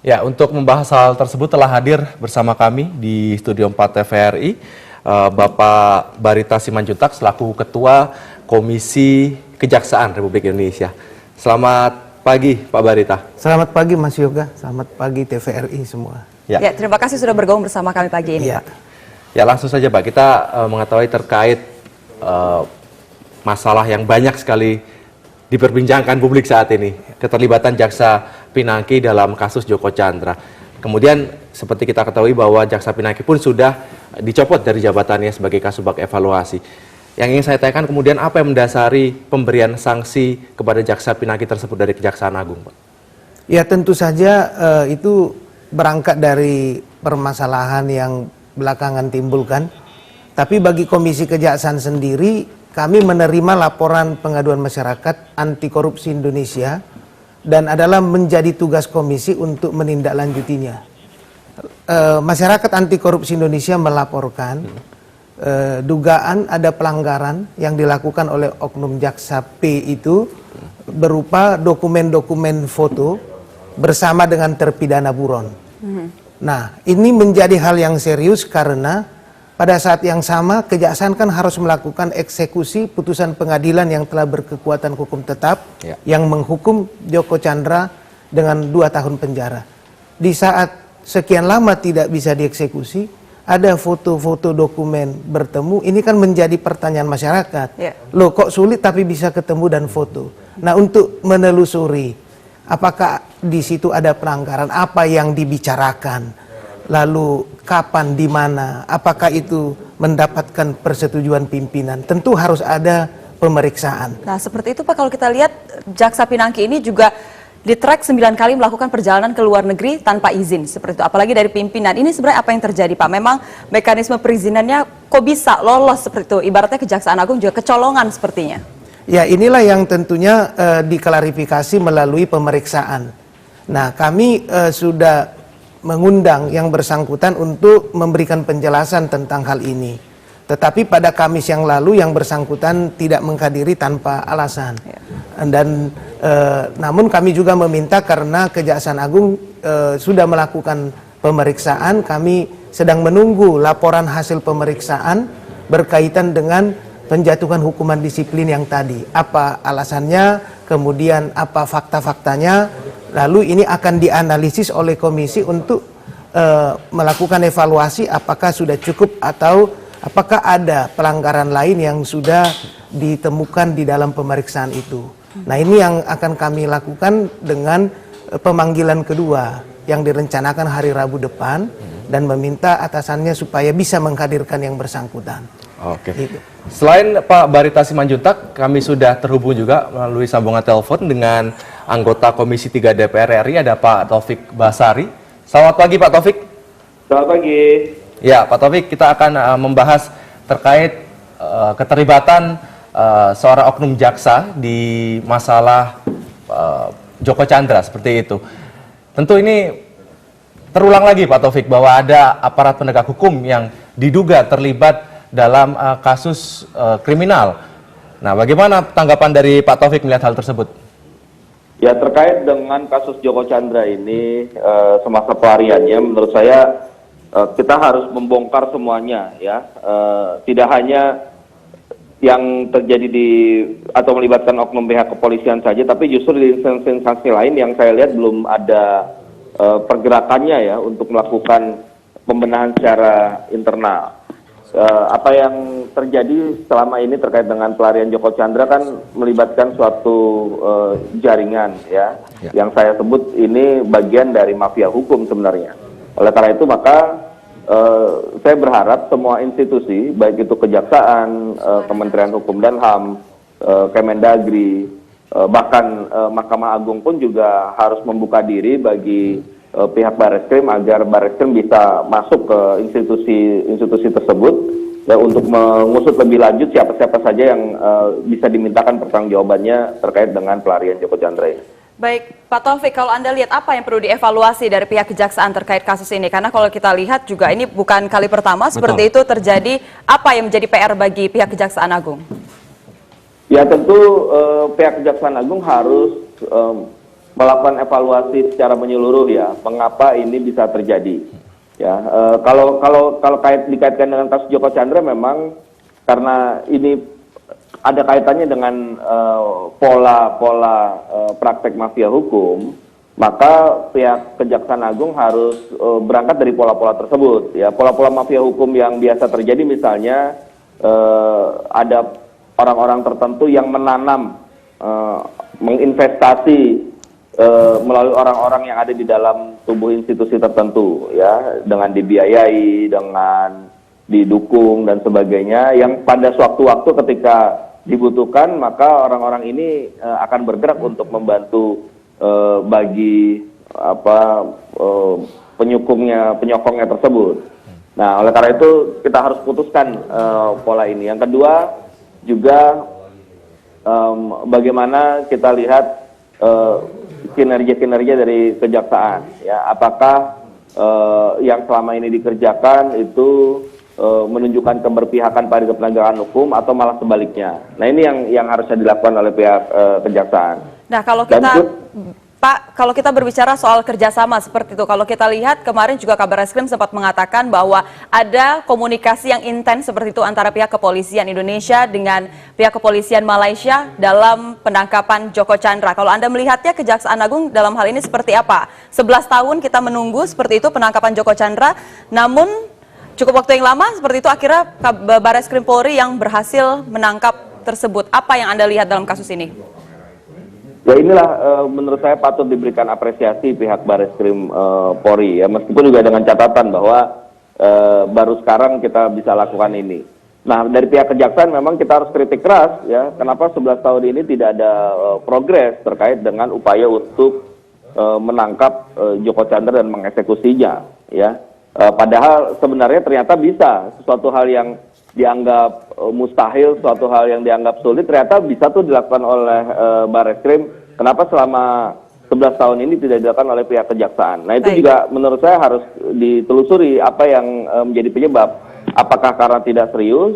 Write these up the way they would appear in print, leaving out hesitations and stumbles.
Ya, untuk membahas hal tersebut telah hadir bersama kami di Studio 4 TVRI Bapak Barita Simanjuntak selaku Ketua Komisi Kejaksaan Republik Indonesia. Selamat pagi Pak Barita. Selamat pagi Mas Yoga, selamat pagi TVRI semua. Ya, terima kasih sudah bergabung bersama kami pagi ini. Ya, langsung saja Pak, kita mengetahui terkait masalah yang banyak sekali diperbincangkan publik saat ini, keterlibatan Jaksa Pinangki dalam kasus Joko Chandra. Kemudian seperti kita ketahui bahwa Jaksa Pinangki pun sudah dicopot dari jabatannya sebagai Kasubag Evaluasi. Yang ingin saya tanyakan kemudian apa yang mendasari pemberian sanksi kepada Jaksa Pinangki tersebut dari Kejaksaan Agung, Pak? Ya tentu saja itu berangkat dari permasalahan yang belakangan timbulkan. Tapi bagi Komisi Kejaksaan sendiri, kami menerima laporan pengaduan masyarakat anti korupsi Indonesia dan adalah menjadi tugas komisi untuk menindaklanjutinya. Masyarakat anti korupsi Indonesia melaporkan dugaan ada pelanggaran yang dilakukan oleh oknum Jaksa P itu berupa dokumen-dokumen foto bersama dengan terpidana buron. Nah, ini menjadi hal yang serius karena pada saat yang sama, kejaksaan kan harus melakukan eksekusi putusan pengadilan yang telah berkekuatan hukum tetap yang menghukum Joko Chandra dengan 2 tahun penjara. Di saat sekian lama tidak bisa dieksekusi, ada foto-foto dokumen bertemu, ini kan menjadi pertanyaan masyarakat. Loh kok sulit tapi bisa ketemu dan foto. Nah, untuk menelusuri apakah di situ ada pelanggaran, apa yang dibicarakan, lalu kapan, di mana, apakah itu mendapatkan persetujuan pimpinan, tentu harus ada pemeriksaan. Nah seperti itu Pak, kalau kita lihat Jaksa Pinangki ini juga di-track 9 kali melakukan perjalanan ke luar negeri tanpa izin, seperti itu, apalagi dari pimpinan. Ini sebenarnya apa yang terjadi Pak? Memang mekanisme perizinannya kok bisa lolos seperti itu, ibaratnya Kejaksaan Agung juga kecolongan sepertinya. Ya inilah yang tentunya diklarifikasi melalui pemeriksaan. Nah kami sudah mengundang yang bersangkutan untuk memberikan penjelasan tentang hal ini. Tetapi pada Kamis yang lalu yang bersangkutan tidak menghadiri tanpa alasan. Dan namun kami juga meminta karena Kejaksaan Agung sudah melakukan pemeriksaan, kami sedang menunggu laporan hasil pemeriksaan berkaitan dengan penjatuhan hukuman disiplin yang tadi. Apa alasannya, kemudian apa fakta-faktanya, lalu ini akan dianalisis oleh komisi untuk melakukan evaluasi apakah sudah cukup atau apakah ada pelanggaran lain yang sudah ditemukan di dalam pemeriksaan itu. Nah ini yang akan kami lakukan dengan pemanggilan kedua yang direncanakan hari Rabu depan dan meminta atasannya supaya bisa menghadirkan yang bersangkutan. Oke. Gitu. Selain Pak Barita Simanjuntak, kami sudah terhubung juga melalui sambungan telepon dengan anggota Komisi 3 DPR RI, ada Pak Taufik Basari. Selamat pagi Pak Taufik. Selamat pagi. Ya Pak Taufik, kita akan membahas terkait keterlibatan seorang oknum jaksa di masalah Joko Chandra seperti itu. Tentu ini terulang lagi Pak Taufik bahwa ada aparat penegak hukum yang diduga terlibat dalam kasus kriminal. Nah, bagaimana tanggapan dari Pak Taufik melihat hal tersebut? Ya, terkait dengan kasus Joko Chandra ini, semasa pelariannya, menurut saya kita harus membongkar semuanya, ya. Tidak hanya yang terjadi atau melibatkan oknum pihak kepolisian saja, tapi justru di instansi lain yang saya lihat belum ada pergerakannya ya untuk melakukan pembenahan secara internal. Apa yang terjadi selama ini terkait dengan pelarian Joko Chandra kan melibatkan suatu jaringan ya, yang saya sebut ini bagian dari mafia hukum sebenarnya. Oleh karena itu maka saya berharap semua institusi, baik itu Kejaksaan, Kementerian Hukum dan HAM, Kemendagri, bahkan Mahkamah Agung pun juga harus membuka diri bagi pihak Barreskrim agar Barreskrim bisa masuk ke institusi tersebut ya, untuk mengusut lebih lanjut siapa-siapa saja yang bisa dimintakan pertanggungjawabannya terkait dengan pelarian Joko Chandra ini. Baik, Pak Taufik, kalau Anda lihat apa yang perlu dievaluasi dari pihak kejaksaan terkait kasus ini? Karena kalau kita lihat juga ini bukan kali pertama seperti itu terjadi. Apa yang menjadi PR bagi pihak Kejaksaan Agung? Ya tentu pihak Kejaksaan Agung harus melakukan evaluasi secara menyeluruh ya, mengapa ini bisa terjadi. Ya, kalau dikaitkan dengan kasus Joko Chandra memang karena ini ada kaitannya dengan pola praktek mafia hukum, maka pihak Kejaksaan Agung harus berangkat dari pola-pola tersebut. Ya, pola-pola mafia hukum yang biasa terjadi misalnya ada orang-orang tertentu yang menanam, menginvestasi melalui orang-orang yang ada di dalam tubuh institusi tertentu, ya, dengan dibiayai, dengan didukung dan sebagainya, yang pada sewaktu-waktu ketika dibutuhkan maka orang-orang ini akan bergerak untuk membantu bagi penyokongnya tersebut. Nah, oleh karena itu kita harus putuskan pola ini. Yang kedua juga bagaimana kita lihat kinerja dari kejaksaan, ya, apakah yang selama ini dikerjakan itu menunjukkan keberpihakan pada penegakan hukum atau malah sebaliknya. Nah, ini yang harusnya dilakukan oleh pihak kejaksaan. Nah, Pak, kalau kita berbicara soal kerjasama seperti itu, kalau kita lihat kemarin juga Kabar Reskrim sempat mengatakan bahwa ada komunikasi yang intens seperti itu antara pihak kepolisian Indonesia dengan pihak kepolisian Malaysia dalam penangkapan Joko Chandra. Kalau Anda melihatnya Kejaksaan Agung dalam hal ini seperti apa? 11 tahun kita menunggu seperti itu penangkapan Joko Chandra, namun cukup waktu yang lama seperti itu akhirnya Kabar Reskrim Polri yang berhasil menangkap tersebut. Apa yang Anda lihat dalam kasus ini? Ya, inilah menurut saya patut diberikan apresiasi pihak Bareskrim Polri, ya, meskipun juga dengan catatan bahwa baru sekarang kita bisa lakukan ini. Nah, dari pihak kejaksaan memang kita harus kritik keras, ya, kenapa 11 tahun ini tidak ada progres terkait dengan upaya untuk menangkap Joko Chandra dan mengeksekusinya, ya. Padahal sebenarnya ternyata bisa, sesuatu hal yang dianggap mustahil, suatu hal yang dianggap sulit, ternyata bisa tuh dilakukan oleh Bareskrim. Kenapa selama 11 tahun ini tidak dilakukan oleh pihak kejaksaan? Nah, itu juga menurut saya harus ditelusuri apa yang menjadi penyebab. Apakah karena tidak serius?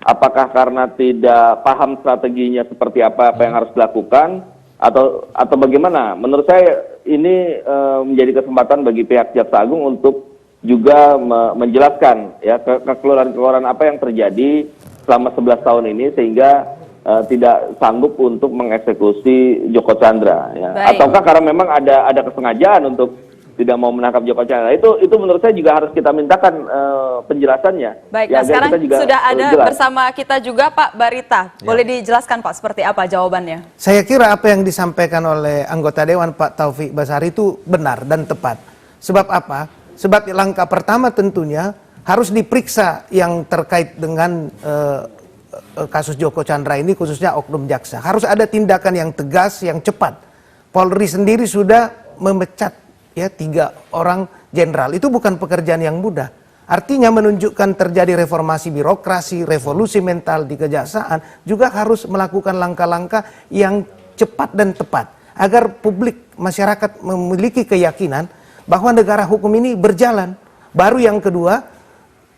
Apakah karena tidak paham strateginya seperti apa yang harus dilakukan? Atau bagaimana? Menurut saya ini menjadi kesempatan bagi pihak Jaksa Agung untuk juga menjelaskan, ya, kekeluaran apa yang terjadi selama 11 tahun ini sehingga tidak sanggup untuk mengeksekusi Joko Chandra, ya. Ataukah karena memang ada kesengajaan untuk tidak mau menangkap Joko Chandra. Itu menurut saya juga harus kita mintakan penjelasannya. Baik, ya, nah sekarang kita juga sudah ada jelas bersama kita juga Pak Barita. Boleh dijelaskan Pak seperti apa jawabannya? Saya kira apa yang disampaikan oleh anggota Dewan Pak Taufik Basari itu benar dan tepat. Sebab apa? Sebab langkah pertama tentunya harus diperiksa yang terkait dengan kasus Joko Chandra ini, khususnya oknum jaksa. Harus ada tindakan yang tegas, yang cepat. Polri sendiri sudah memecat, ya, 3 orang jenderal. Itu bukan pekerjaan yang mudah. Artinya menunjukkan terjadi reformasi birokrasi, revolusi mental di kejaksaan, juga harus melakukan langkah-langkah yang cepat dan tepat agar publik, masyarakat memiliki keyakinan bahwa negara hukum ini berjalan. Baru yang kedua,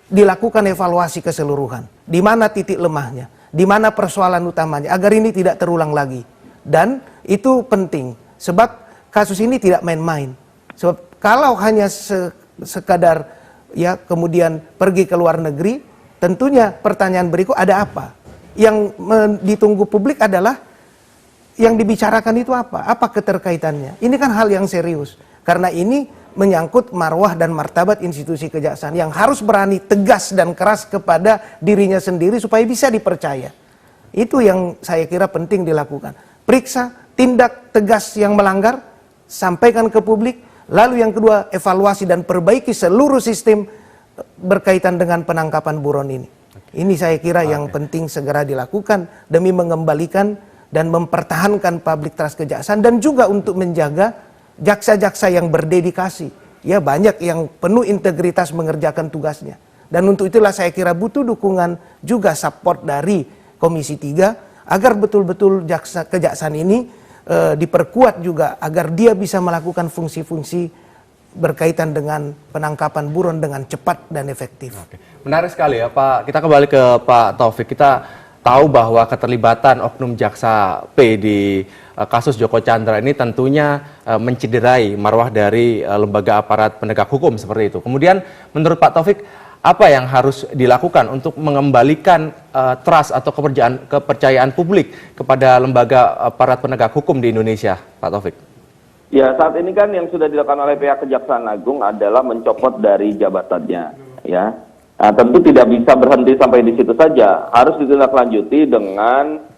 dilakukan evaluasi keseluruhan. Di mana titik lemahnya, di mana persoalan utamanya, agar ini tidak terulang lagi. Dan itu penting, sebab kasus ini tidak main-main. Sebab kalau hanya sekadar, ya, kemudian pergi ke luar negeri, tentunya pertanyaan berikut, ada apa? Yang ditunggu publik adalah yang dibicarakan itu apa? Apa keterkaitannya? Ini kan hal yang serius. Karena ini menyangkut marwah dan martabat institusi kejaksaan yang harus berani tegas dan keras kepada dirinya sendiri supaya bisa dipercaya. Itu yang saya kira penting dilakukan. Periksa, tindak tegas yang melanggar, sampaikan ke publik. Lalu yang kedua, evaluasi dan perbaiki seluruh sistem berkaitan dengan penangkapan buron ini. Ini saya kira yang penting segera dilakukan demi mengembalikan dan mempertahankan public trust kejaksaan, dan juga untuk menjaga jaksa-jaksa yang berdedikasi, ya, banyak yang penuh integritas mengerjakan tugasnya. Dan untuk itulah saya kira butuh dukungan juga support dari Komisi 3 agar betul-betul kejaksaan ini diperkuat juga agar dia bisa melakukan fungsi-fungsi berkaitan dengan penangkapan buron dengan cepat dan efektif. Oke. Menarik sekali ya Pak. Kita kembali ke Pak Taufik. Kita tahu bahwa keterlibatan oknum jaksa P di kasus Joko Chandra ini tentunya mencederai marwah dari lembaga aparat penegak hukum seperti itu. Kemudian menurut Pak Taufik, apa yang harus dilakukan untuk mengembalikan trust atau kepercayaan publik kepada lembaga aparat penegak hukum di Indonesia, Pak Taufik? Ya, saat ini kan yang sudah dilakukan oleh pihak Kejaksaan Agung adalah mencopot dari jabatannya, ya. Nah, tentu tidak bisa berhenti sampai di situ saja, harus ditindaklanjuti dengan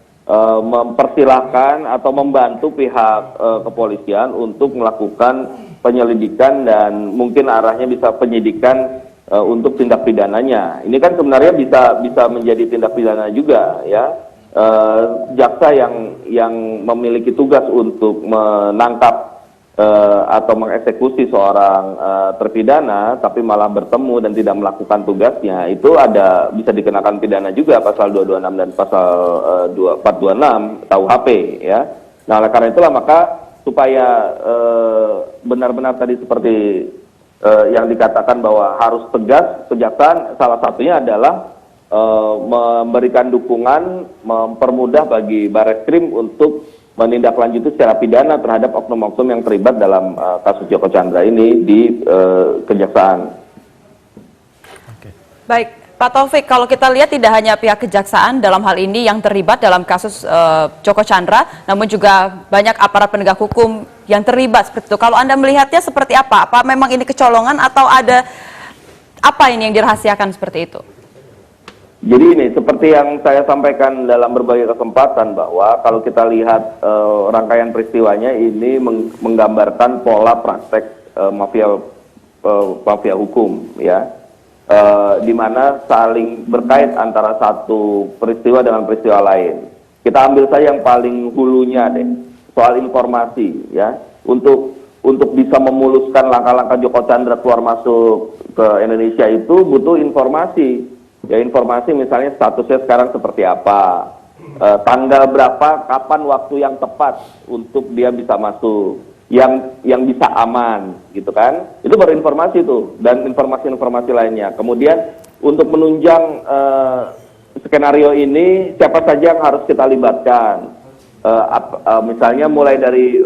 mempersilahkan atau membantu pihak kepolisian untuk melakukan penyelidikan dan mungkin arahnya bisa penyidikan untuk tindak pidananya. Ini kan sebenarnya bisa menjadi tindak pidana juga, ya. Jaksa yang memiliki tugas untuk menangkap atau mengeksekusi seorang terpidana tapi malah bertemu dan tidak melakukan tugasnya, itu bisa dikenakan pidana juga pasal 226 dan pasal 426 KUHP, ya. Nah, oleh karena itulah maka supaya benar-benar tadi seperti yang dikatakan bahwa harus tegas, kejaksaan salah satunya adalah memberikan dukungan, mempermudah bagi Barreskrim untuk menindaklanjuti secara pidana terhadap oknum-oknum yang terlibat dalam kasus Joko Chandra ini di kejaksaan. Baik, Pak Taufik, kalau kita lihat tidak hanya pihak kejaksaan dalam hal ini yang terlibat dalam kasus Joko Chandra, namun juga banyak aparat penegak hukum yang terlibat seperti itu. Kalau Anda melihatnya seperti apa? Apa memang ini kecolongan atau ada apa ini yang dirahasiakan seperti itu? Jadi ini seperti yang saya sampaikan dalam berbagai kesempatan bahwa kalau kita lihat rangkaian peristiwanya ini menggambarkan pola praktek mafia hukum, ya, di mana saling berkait antara satu peristiwa dengan peristiwa lain. Kita ambil saja yang paling hulunya deh, soal informasi, ya, untuk bisa memuluskan langkah-langkah Joko Chandra keluar masuk ke Indonesia itu butuh informasi. Ya, informasi misalnya statusnya sekarang seperti apa, tanggal berapa, kapan waktu yang tepat untuk dia bisa masuk, yang bisa aman, gitu kan? Itu baru informasi tuh, dan informasi-informasi lainnya. Kemudian untuk menunjang skenario ini, siapa saja yang harus kita libatkan? Misalnya mulai dari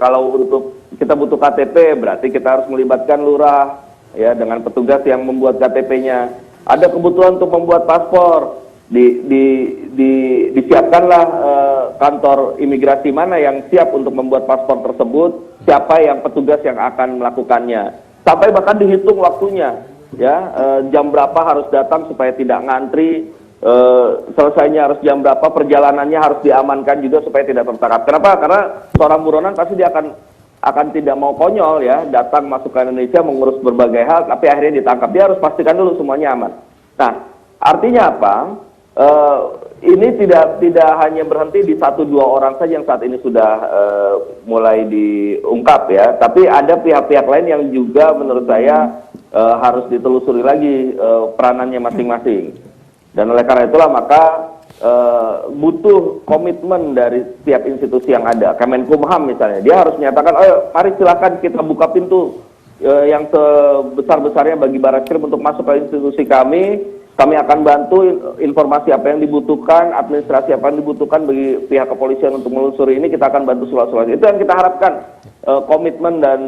kalau untuk kita butuh KTP, berarti kita harus melibatkan lurah, ya, dengan petugas yang membuat KTP-nya. Ada kebutuhan untuk membuat paspor, disiapkanlah kantor imigrasi mana yang siap untuk membuat paspor tersebut, siapa yang petugas yang akan melakukannya, sampai bahkan dihitung waktunya, ya, jam berapa harus datang supaya tidak ngantri, selesainya harus jam berapa, perjalanannya harus diamankan juga supaya tidak tertangkap. Kenapa? Karena seorang buronan pasti dia akan tidak mau konyol, ya, datang masuk ke Indonesia mengurus berbagai hal tapi akhirnya ditangkap. Dia harus pastikan dulu semuanya aman. Nah, artinya apa? Ini tidak hanya berhenti di 1-2 orang saja yang saat ini sudah mulai diungkap, ya, tapi ada pihak-pihak lain yang juga menurut saya harus ditelusuri lagi peranannya masing-masing. Dan oleh karena itulah maka butuh komitmen dari setiap institusi yang ada. Kemenkumham misalnya, dia harus menyatakan, mari silakan kita buka pintu yang sebesar-besarnya bagi Barreskrim untuk masuk ke institusi kami. Kami akan bantu informasi apa yang dibutuhkan, administrasi apa yang dibutuhkan bagi pihak kepolisian untuk menelusuri ini, kita akan bantu selalu-selalu. Itu yang kita harapkan, komitmen dan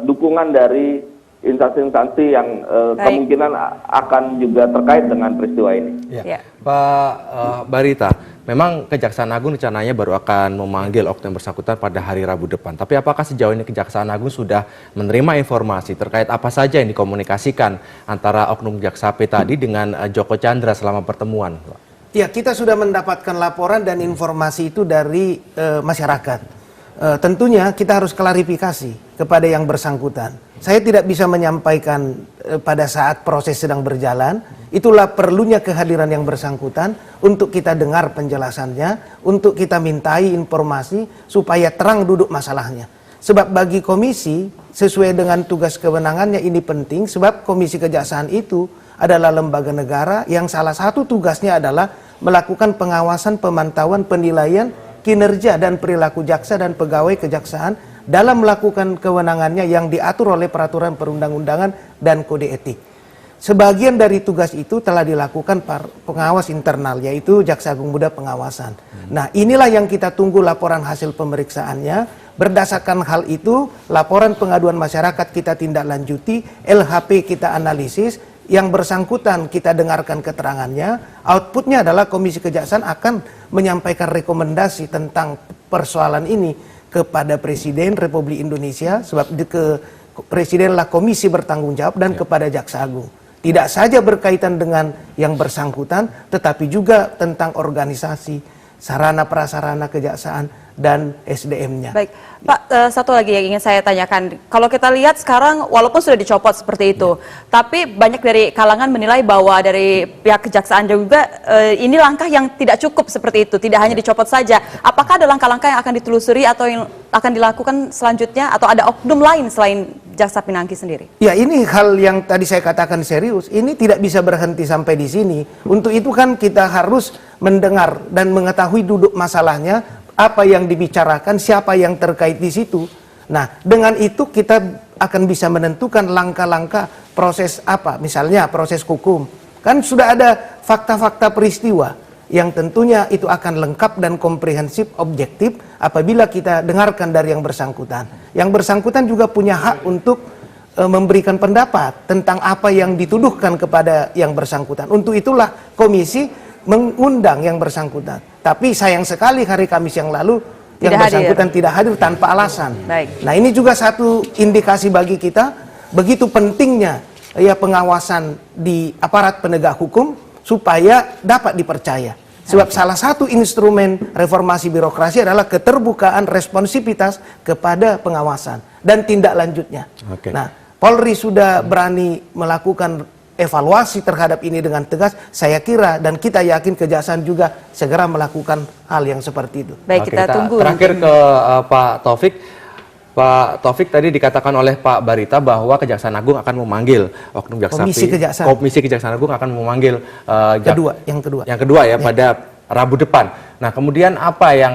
dukungan dari instansi-instansi yang kemungkinan akan juga terkait dengan peristiwa ini. Ya. Pak Barita, memang Kejaksaan Agung rencananya baru akan memanggil oknum bersangkutan pada hari Rabu depan. Tapi apakah sejauh ini Kejaksaan Agung sudah menerima informasi terkait apa saja yang dikomunikasikan antara oknum Jaksa P tadi dengan Joko Chandra selama pertemuan? Ya, kita sudah mendapatkan laporan dan informasi itu dari masyarakat. Tentunya kita harus klarifikasi kepada yang bersangkutan. Saya tidak bisa menyampaikan pada saat proses sedang berjalan. Itulah perlunya kehadiran yang bersangkutan untuk kita dengar penjelasannya, untuk kita mintai informasi supaya terang duduk masalahnya. Sebab bagi komisi, sesuai dengan tugas kewenangannya ini penting, sebab Komisi Kejaksaan itu adalah lembaga negara yang salah satu tugasnya adalah melakukan pengawasan, pemantauan, penilaian kinerja dan perilaku jaksa dan pegawai kejaksaan dalam melakukan kewenangannya yang diatur oleh peraturan perundang-undangan dan kode etik. sebagian dari tugas itu telah dilakukan pengawas internal, yaitu Jaksa Agung Muda Pengawasan. Nah, inilah yang kita tunggu laporan hasil pemeriksaannya. Berdasarkan hal itu, laporan pengaduan masyarakat kita tindak lanjuti, LHP kita analisis, yang bersangkutan kita dengarkan keterangannya, outputnya adalah Komisi Kejaksaan akan menyampaikan rekomendasi tentang persoalan ini kepada Presiden Republik Indonesia, sebab Presidenlah komisi bertanggung jawab, dan kepada Jaksa Agung. Tidak saja berkaitan dengan yang bersangkutan, tetapi juga tentang organisasi, sarana prasarana kejaksaan, dan SDM-nya. Baik, Pak, satu lagi yang ingin saya tanyakan. Kalau kita lihat sekarang, walaupun sudah dicopot seperti itu, tapi banyak dari kalangan menilai bahwa dari pihak kejaksaan juga ini langkah yang tidak cukup seperti itu, tidak hanya dicopot saja. Apakah ada langkah-langkah yang akan ditelusuri atau yang akan dilakukan selanjutnya, atau ada oknum lain selain Jaksa Pinangki sendiri? Ya, ini hal yang tadi saya katakan serius. Ini tidak bisa berhenti sampai di sini. Untuk itu kan kita harus mendengar dan mengetahui duduk masalahnya, apa yang dibicarakan, siapa yang terkait di situ. Nah, dengan itu kita akan bisa menentukan langkah-langkah proses apa, misalnya proses hukum. Kan sudah ada fakta-fakta peristiwa yang tentunya itu akan lengkap dan komprehensif, objektif apabila kita dengarkan dari yang bersangkutan. Yang bersangkutan juga punya hak untuk memberikan pendapat tentang apa yang dituduhkan kepada yang bersangkutan. Untuk itulah komisi mengundang yang bersangkutan. Tapi sayang sekali hari Kamis yang lalu yang bersangkutan tidak hadir tanpa alasan. Baik. Nah, ini juga satu indikasi bagi kita begitu pentingnya ya pengawasan di aparat penegak hukum supaya dapat dipercaya. Sebab salah satu instrumen reformasi birokrasi adalah keterbukaan, responsivitas kepada pengawasan dan tindak lanjutnya. Nah, Polri sudah berani melakukan evaluasi terhadap ini dengan tegas. Saya kira dan kita yakin Kejaksaan juga segera melakukan hal yang seperti itu. Baik, kita tunggu. Terakhir ke Pak Taufik. Pak Taufik, tadi dikatakan oleh Pak Barita bahwa Kejaksaan Agung akan memanggil oknum jaksa Komisi Kejaksaan Agung akan memanggil yang kedua ya pada Rabu depan. Nah, kemudian apa yang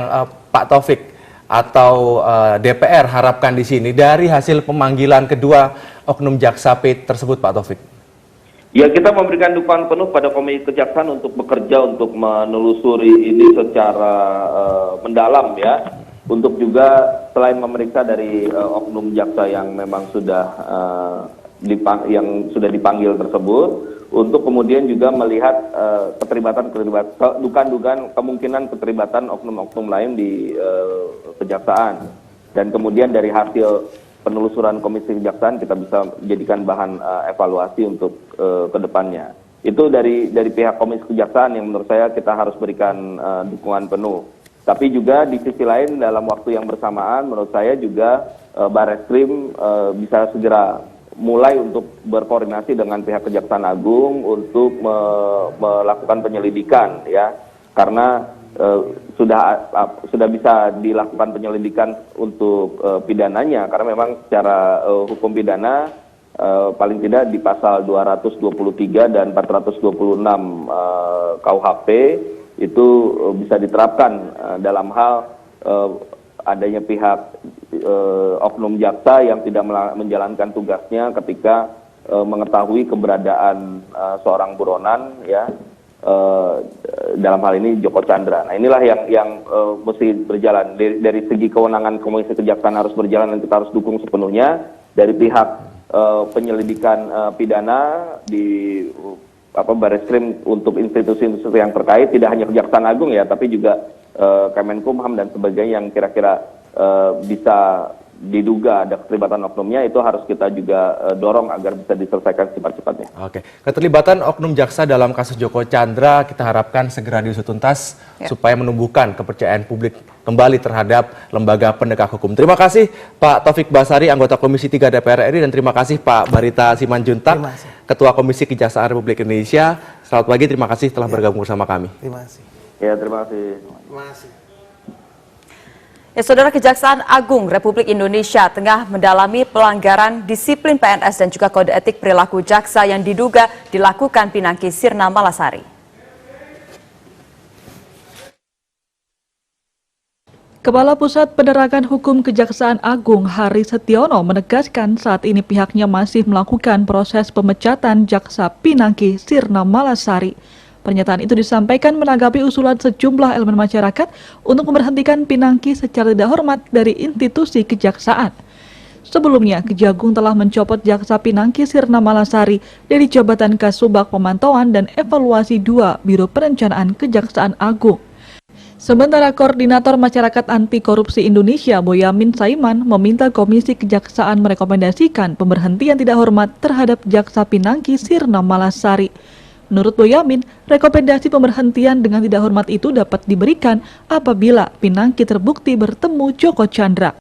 Pak Taufik atau DPR harapkan di sini dari hasil pemanggilan kedua oknum jaksa P tersebut, Pak Taufik? Ya, kita memberikan dukungan penuh pada Komisi Kejaksaan untuk bekerja untuk menelusuri ini secara mendalam ya. Untuk juga selain memeriksa dari oknum jaksa yang memang sudah dipanggil tersebut, untuk kemudian juga melihat dugaan kemungkinan keterlibatan oknum-oknum lain di kejaksaan. Dan kemudian dari hasil penelusuran Komisi Kejaksaan kita bisa jadikan bahan evaluasi untuk kedepannya. Itu dari pihak Komisi Kejaksaan yang menurut saya kita harus berikan dukungan penuh. Tapi juga di sisi lain dalam waktu yang bersamaan menurut saya juga Barreskrim bisa segera mulai untuk berkoordinasi dengan pihak Kejaksaan Agung untuk melakukan penyelidikan ya, karena sudah bisa dilakukan penyelidikan untuk pidananya, karena memang secara hukum pidana paling tidak di pasal 223 dan 426 KUHP itu bisa diterapkan dalam hal adanya pihak oknum jaksa yang tidak menjalankan tugasnya ketika mengetahui keberadaan seorang buronan ya, dalam hal ini Joko Chandra. Nah, inilah yang mesti berjalan dari segi kewenangan Komisi Kejaksaan harus berjalan dan kita harus dukung sepenuhnya dari pihak penyelidikan pidana di Barreskrim untuk institusi-institusi yang terkait, tidak hanya Kejaksaan Agung ya, tapi juga Kemenkumham dan sebagainya yang kira-kira bisa diduga ada keterlibatan oknumnya, itu harus kita juga dorong agar bisa diselesaikan cepat-cepatnya. Oke, keterlibatan oknum jaksa dalam kasus Joko Chandra kita harapkan segera diusut tuntas supaya menumbuhkan kepercayaan publik kembali terhadap lembaga penegak hukum. Terima kasih Pak Taufik Basari, anggota Komisi 3 DPR RI, dan terima kasih Pak Barita Simanjuntak, Ketua Komisi Kejaksaan Republik Indonesia. Selamat pagi, terima kasih telah bergabung bersama kami. Terima kasih. Ya, terima kasih. Terima kasih. Ya, Saudara, Kejaksaan Agung Republik Indonesia tengah mendalami pelanggaran disiplin PNS dan juga kode etik perilaku jaksa yang diduga dilakukan Pinangki Sirna Malasari. Kepala Pusat Penerangan Hukum Kejaksaan Agung Hari Setiono menegaskan saat ini pihaknya masih melakukan proses pemecatan Jaksa Pinangki Sirna Malasari. Pernyataan itu disampaikan menanggapi usulan sejumlah elemen masyarakat untuk memberhentikan Pinangki secara tidak hormat dari institusi kejaksaan. Sebelumnya, Kejagung telah mencopot Jaksa Pinangki Sirna Malasari dari jabatan Kasubag Pemantauan dan Evaluasi 2 Biro Perencanaan Kejaksaan Agung. Sementara Koordinator Masyarakat Anti Korupsi Indonesia Boyamin Saiman meminta Komisi Kejaksaan merekomendasikan pemberhentian tidak hormat terhadap Jaksa Pinangki Sirna Malasari. Menurut Boyamin, rekomendasi pemberhentian dengan tidak hormat itu dapat diberikan apabila Pinangki terbukti bertemu Joko Chandra.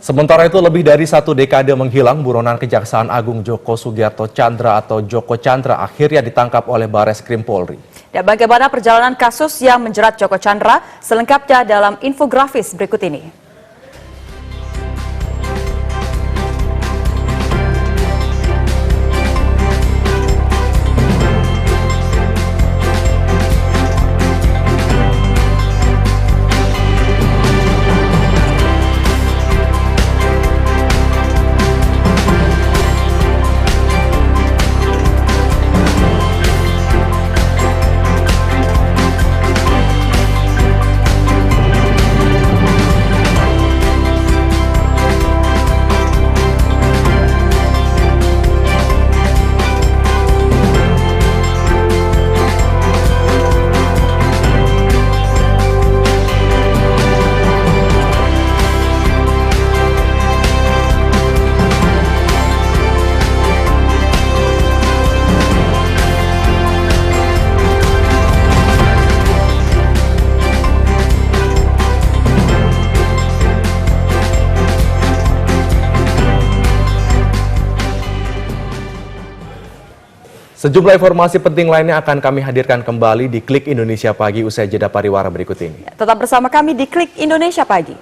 Sementara itu, lebih dari 1 dekade menghilang, buronan Kejaksaan Agung Joko Sugiarto Chandra atau Joko Chandra akhirnya ditangkap oleh Bareskrim Polri. Dan bagaimana perjalanan kasus yang menjerat Joko Chandra? Selengkapnya dalam infografis berikut ini. Sejumlah informasi penting lainnya akan kami hadirkan kembali di Klik Indonesia Pagi usai jeda pariwara berikut ini. Tetap bersama kami di Klik Indonesia Pagi.